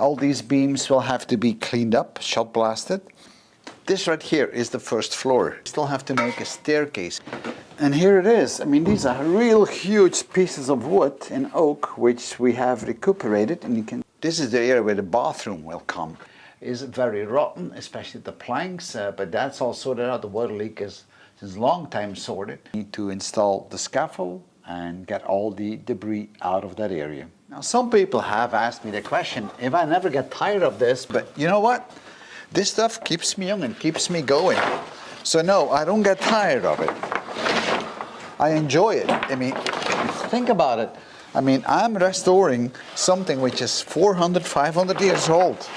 All these beams will have to be cleaned up, shot blasted. This right here is the first floor. Still have to make a staircase. And here it is. I mean, these are real huge pieces of wood and oak, which we have recuperated. And you can. This is the area where the bathroom will come. It's very rotten, especially the planks, but that's all sorted out. The water leak is since a long time sorted. Need to install the scaffold and get all the debris out of that area. Now, some people have asked me the question, if I never get tired of this, but you know what? This stuff keeps me young and keeps me going. So no, I don't get tired of it. I enjoy it. I mean, think about it. I mean, I'm restoring something which is 400, 500 years old.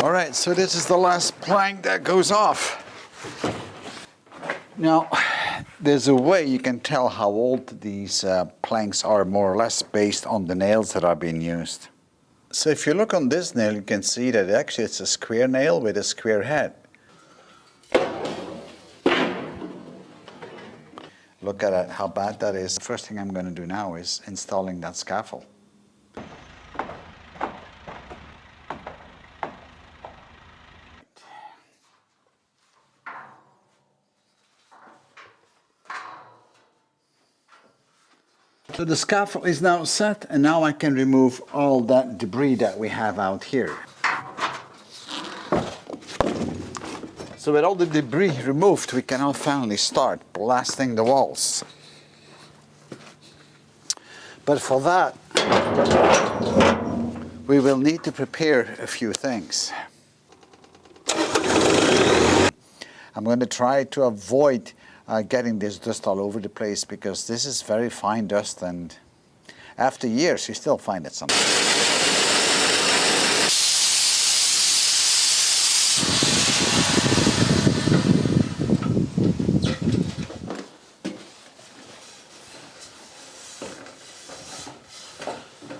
All right, so this is the last plank that goes off. Now, there's a way you can tell how old these planks are, more or less based on the nails that are being used. So if you look on this nail, you can see that actually it's a square nail with a square head. Look at it, how bad that is. The first thing I'm going to do now is installing that scaffold. So the scaffold is now set, and now I can remove all that debris that we have out here. So with all the debris removed, we can now finally start blasting the walls. But for that, we will need to prepare a few things. I'm going to try to avoid getting this dust all over the place, because this is very fine dust, and after years you still find it sometimes.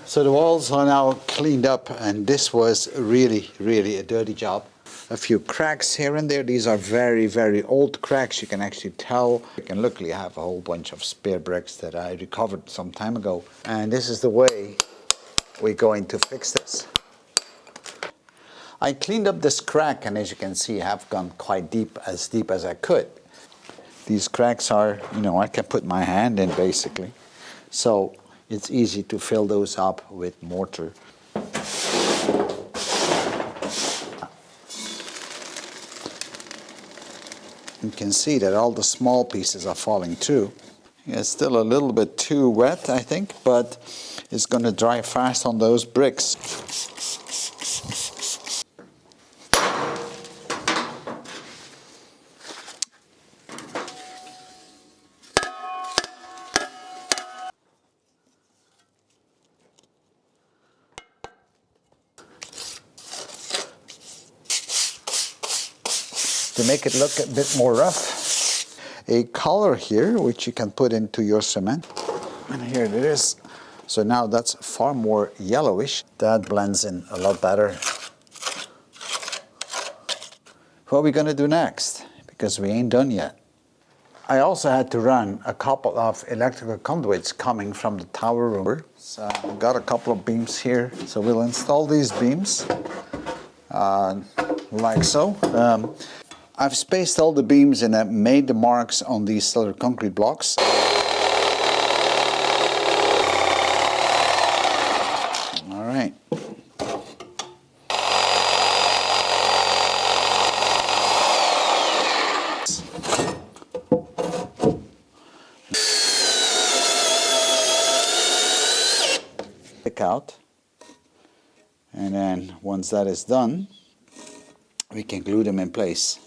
So the walls are now cleaned up, and this was really a dirty job. A few cracks here and there. These are very old cracks. You can actually tell. I can luckily have a whole bunch of spare bricks that I recovered some time ago. And this is the way we're going to fix this. I cleaned up this crack, and as you can see, I have gone quite deep as I could. These cracks are, you know, I can put my hand in basically. So it's easy to fill those up with mortar. You can see that all the small pieces are falling through. It's still a little bit too wet, I think, but it's going to dry fast on those bricks. To make it look a bit more rough, a color here which you can put into your cement, and here it is. So now that's far more yellowish. That blends in a lot better. What are we going to do next? Because we ain't done yet. I also had to run a couple of electrical conduits coming from the tower room. So I've got a couple of beams here. So we'll install these beams like so. I've spaced all the beams and I've made the marks on these solid concrete blocks. All right. Pick out. And then once that is done, we can glue them in place.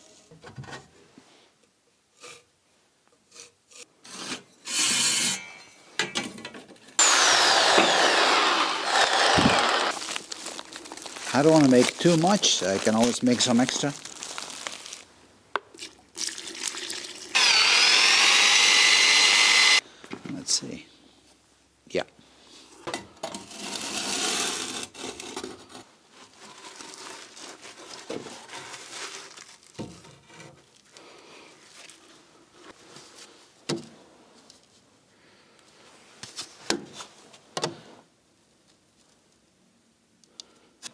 I don't want to make too much. I can always make some extra. Let's see. Yeah.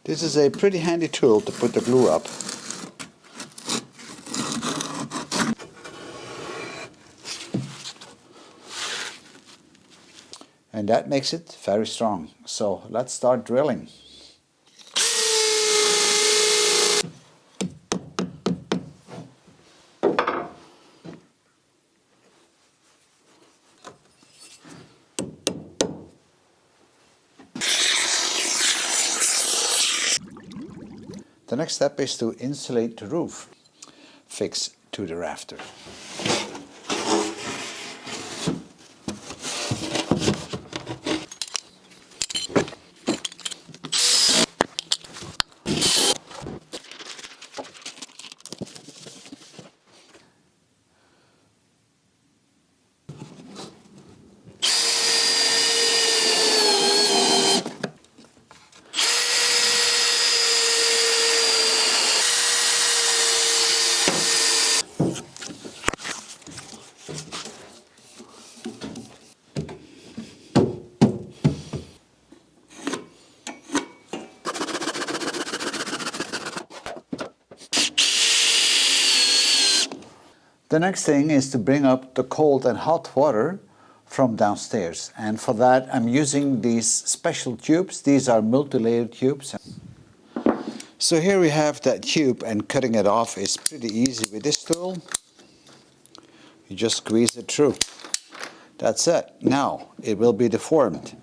This is a pretty handy tool to put the glue up. And that makes it very strong. So let's start drilling. The next step is to insulate the roof, fix to the rafter. The next thing is to bring up the cold and hot water from downstairs, and for that I'm using these special tubes. These are multi-layered tubes. So here we have that tube, and cutting it off is pretty easy with this tool. You just squeeze it through. That's it. Now it will be deformed.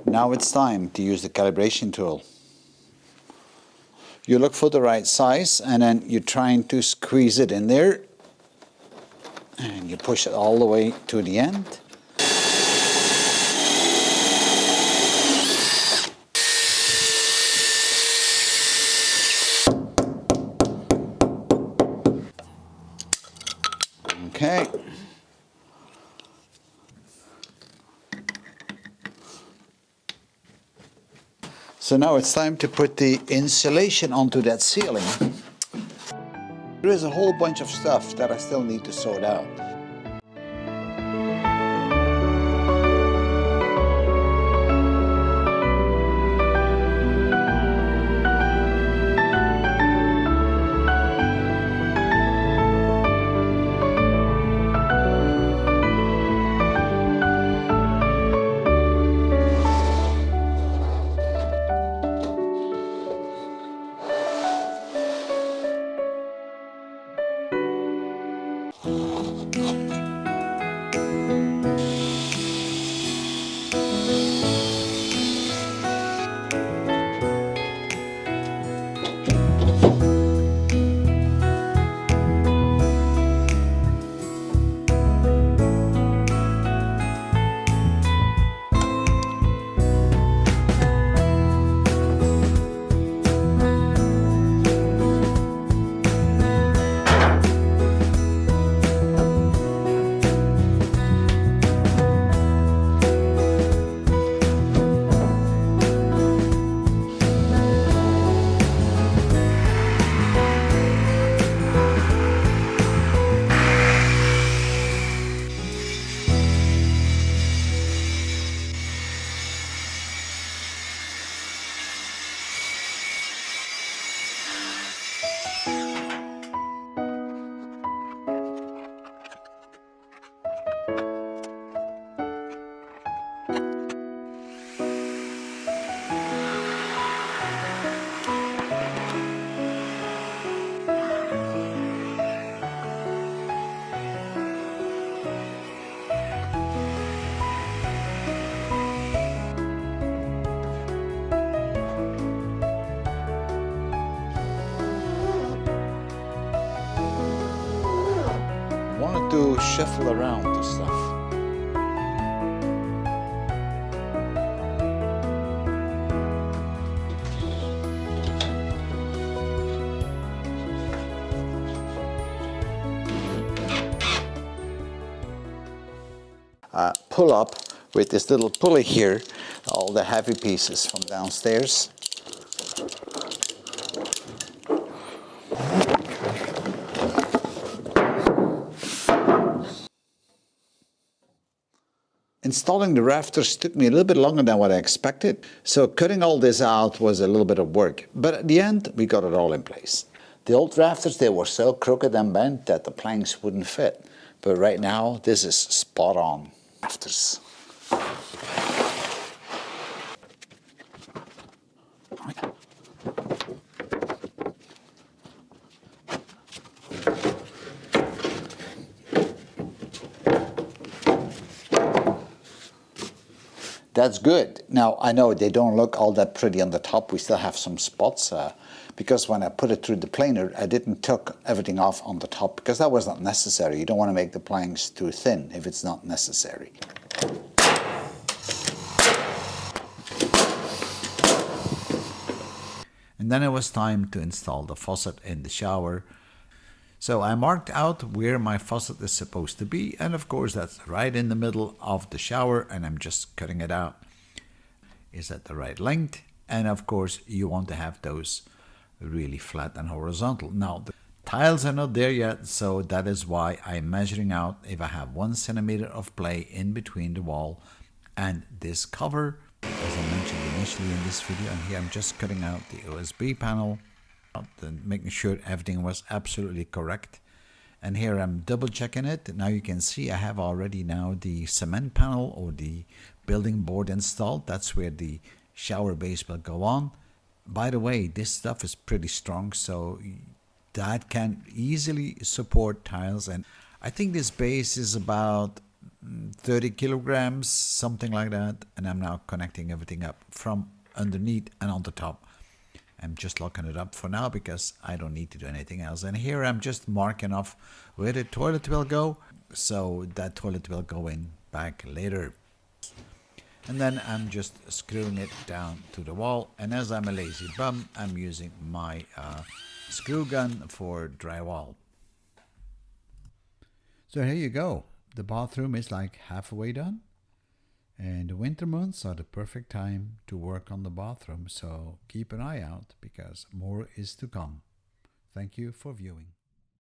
Now it's time to use the calibration tool. You look for the right size, and then you're trying to squeeze it in there. And you push it all the way to the end. Okay. So now it's time to put the insulation onto that ceiling. There is a whole bunch of stuff that I still need to sort out. To shuffle around the stuff. Pull up with this little pulley here all the heavy pieces from downstairs. Installing the rafters took me a little bit longer than what I expected, so cutting all this out was a little bit of work. But at the end, we got it all in place. The old rafters, they were so crooked and bent that the planks wouldn't fit. But right now, this is spot on. Rafters. That's good. Now, I know they don't look all that pretty on the top. We still have some spots because when I put it through the planer, I didn't took everything off on the top because that was not necessary. You don't want to make the planks too thin if it's not necessary. And then it was time to install the faucet in the shower. So I marked out where my faucet is supposed to be, and of course that's right in the middle of the shower, and I'm just cutting it out. Is at the right length, and of course you want to have those really flat and horizontal. Now the tiles are not there yet, so that is why I'm measuring out if I have 1 centimeter of play in between the wall and this cover, as I mentioned initially in this video. And here I'm just cutting out the OSB panel, making sure everything was absolutely correct. And here I'm double checking it. Now you can see I have already now the cement panel or the building board installed. That's where the shower base will go on. By the way, this stuff is pretty strong, so that can easily support tiles. And I think this base is about 30 kilograms, something like that. And I'm now connecting everything up from underneath and on the top. I'm just locking it up for now because I don't need to do anything else. And here I'm just marking off where the toilet will go, so that toilet will go in back later. And then I'm just screwing it down to the wall. And as I'm a lazy bum, I'm using my screw gun for drywall. So here you go. The bathroom is like halfway done. And the winter months are the perfect time to work on the bathroom, so keep an eye out because more is to come. Thank you for viewing.